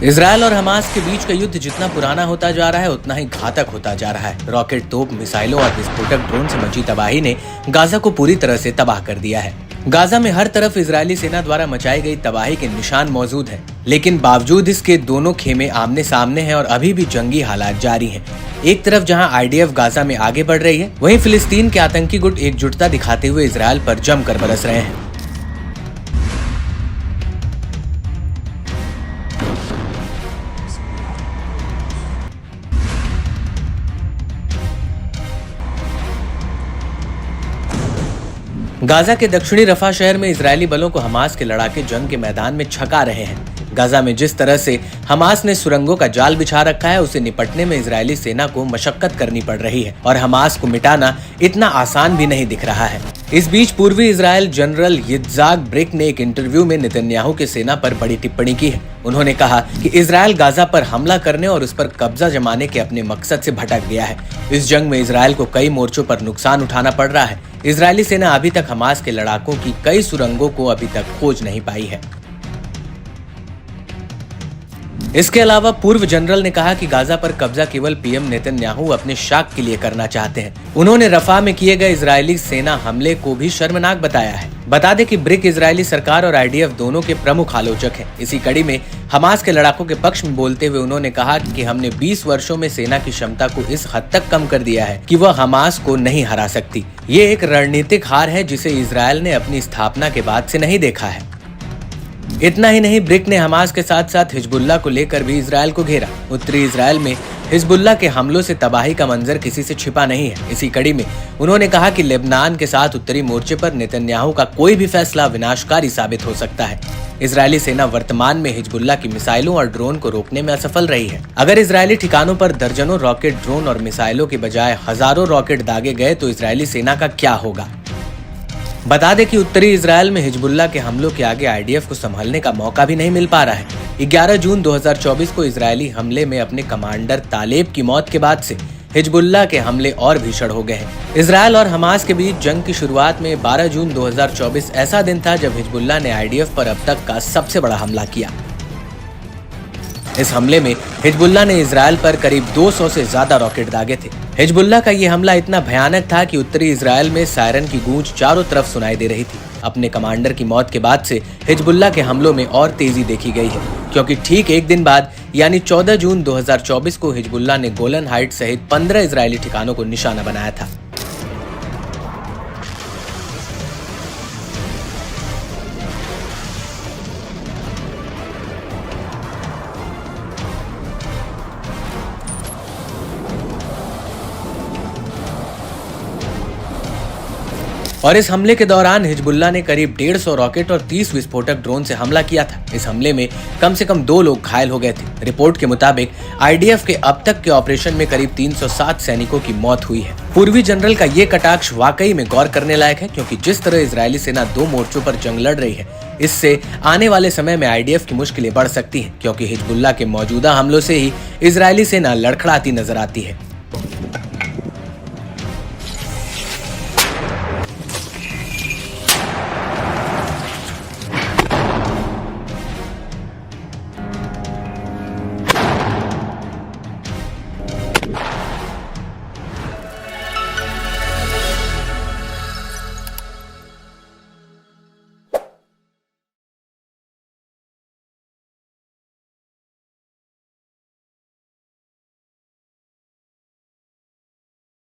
Israel और Hamas के बीच का युद्ध जितना पुराना होता जा रहा है उतना ही घातक होता जा रहा है। रॉकेट, तोप, मिसाइलों और विस्फोटक ड्रोन से मची तबाही ने गाजा को पूरी तरह से तबाह कर दिया है। गाजा में हर तरफ इजरायली सेना द्वारा मचाई गई तबाही के निशान मौजूद हैं, लेकिन बावजूद इसके दोनों खेमे आमने सामने हैं और अभी भी जंगी हालात जारी हैं। एक तरफ जहां आईडीएफ गाजा में आगे बढ़ रही है, वहीं फिलिस्तीन के आतंकी गुट एकजुटता दिखाते हुए इजरायल पर जमकर बरस रहे हैं। गाजा के दक्षिणी रफा शहर में इजरायली बलों को हमास के लड़ाके जंग के मैदान में छका रहे हैं। गाजा में जिस तरह से हमास ने सुरंगों का जाल बिछा रखा है, उसे निपटने में इजरायली सेना को मशक्कत करनी पड़ रही है और हमास को मिटाना इतना आसान भी नहीं दिख रहा है। इस बीच पूर्वी इजरायल जनरल यित्ज़हाक ब्रिक ने एक इंटरव्यू में नेतन्याहू की सेना पर बड़ी टिप्पणी की है। उन्होंने कहा कि इजरायल गाजा पर हमला करने और उस पर कब्जा जमाने के अपने मकसद से भटक गया है। इस जंग में इजरायल को कई मोर्चों पर नुकसान उठाना पड़ रहा है। इजरायली सेना अभी तक हमास के लड़ाकों की कई सुरंगों को अभी तक खोज नहीं पाई है। इसके अलावा पूर्व जनरल ने कहा कि गाजा पर कब्जा केवल पीएम नेतन्याहू अपने शाख के लिए करना चाहते हैं। उन्होंने रफा में किए गए इजरायली सेना हमले को भी शर्मनाक बताया है। बता दें कि ब्रिक इजरायली सरकार और आईडीएफ दोनों के प्रमुख आलोचक हैं। इसी कड़ी में हमास के लड़ाकों के पक्ष में बोलते हुए उन्होंने कहा कि हमने 20 वर्षों में सेना की क्षमता को इस हद तक कम कर दिया है कि वह हमास को नहीं हरा सकती। ये एक रणनीतिक हार है जिसे इजरायल ने अपनी स्थापना के बाद से नहीं देखा है। इतना ही नहीं, ब्रिक ने हमास के साथ साथ हिजबुल्लाह को लेकर भी इजरायल को घेरा। उत्तरी इजरायल में हिजबुल्लाह के हमलों से तबाही का मंजर किसी से छिपा नहीं है। इसी कड़ी में उन्होंने कहा कि लेबनान के साथ उत्तरी मोर्चे पर नेतन्याहू का कोई भी फैसला विनाशकारी साबित हो सकता है। इजरायली सेना वर्तमान में हिजबुल्लाह की मिसाइलों और ड्रोन को रोकने में असफल रही है। अगर इजरायली ठिकानों पर दर्जनों रॉकेट, ड्रोन और मिसाइलों के बजाय हजारों रॉकेट दागे गए तो इजरायली सेना का क्या होगा। बता दें कि उत्तरी इजरायल में हिजबुल्लाह के हमलों के आगे आईडीएफ को संभालने का मौका भी नहीं मिल पा रहा है। 11 जून 2024 को इजरायली हमले में अपने कमांडर तालेब की मौत के बाद से हिजबुल्लाह के हमले और भीषण हो गए हैं। इजरायल और हमास के बीच जंग की शुरुआत में 12 जून 2024 ऐसा दिन था जब हिजबुल्लाह ने आईडीएफ पर अब तक का सबसे बड़ा हमला किया। इस हमले में हिजबुल्लाह ने इजरायल पर करीब 200 से ज्यादा रॉकेट दागे थे। हिजबुल्लाह का ये हमला इतना भयानक था कि उत्तरी इजरायल में सायरन की गूंज चारों तरफ सुनाई दे रही थी। अपने कमांडर की मौत के बाद से हिजबुल्लाह के हमलों में और तेजी देखी गई है, क्योंकि ठीक एक दिन बाद यानी 14 जून 2024 को हिजबुल्लाह ने गोलन हाइट सहित 15 इजरायली ठिकानों को निशाना बनाया था। और इस हमले के दौरान हिजबुल्लाह ने करीब 150 रॉकेट और 30 विस्फोटक ड्रोन से हमला किया था। इस हमले में कम से कम 2 लोग घायल हो गए थे। रिपोर्ट के मुताबिक आईडीएफ के अब तक के ऑपरेशन में करीब 307 सैनिकों की मौत हुई है। पूर्वी जनरल का ये कटाक्ष वाकई में गौर करने लायक है, क्योंकि जिस तरह इजरायली सेना 2 मोर्चों पर जंग लड़ रही है, इससे आने वाले समय में आईडीएफ की मुश्किलें बढ़ सकती हैं, क्योंकि हिजबुल्लाह के मौजूदा हमलों से ही इजरायली सेना लड़खड़ाती नजर आती है।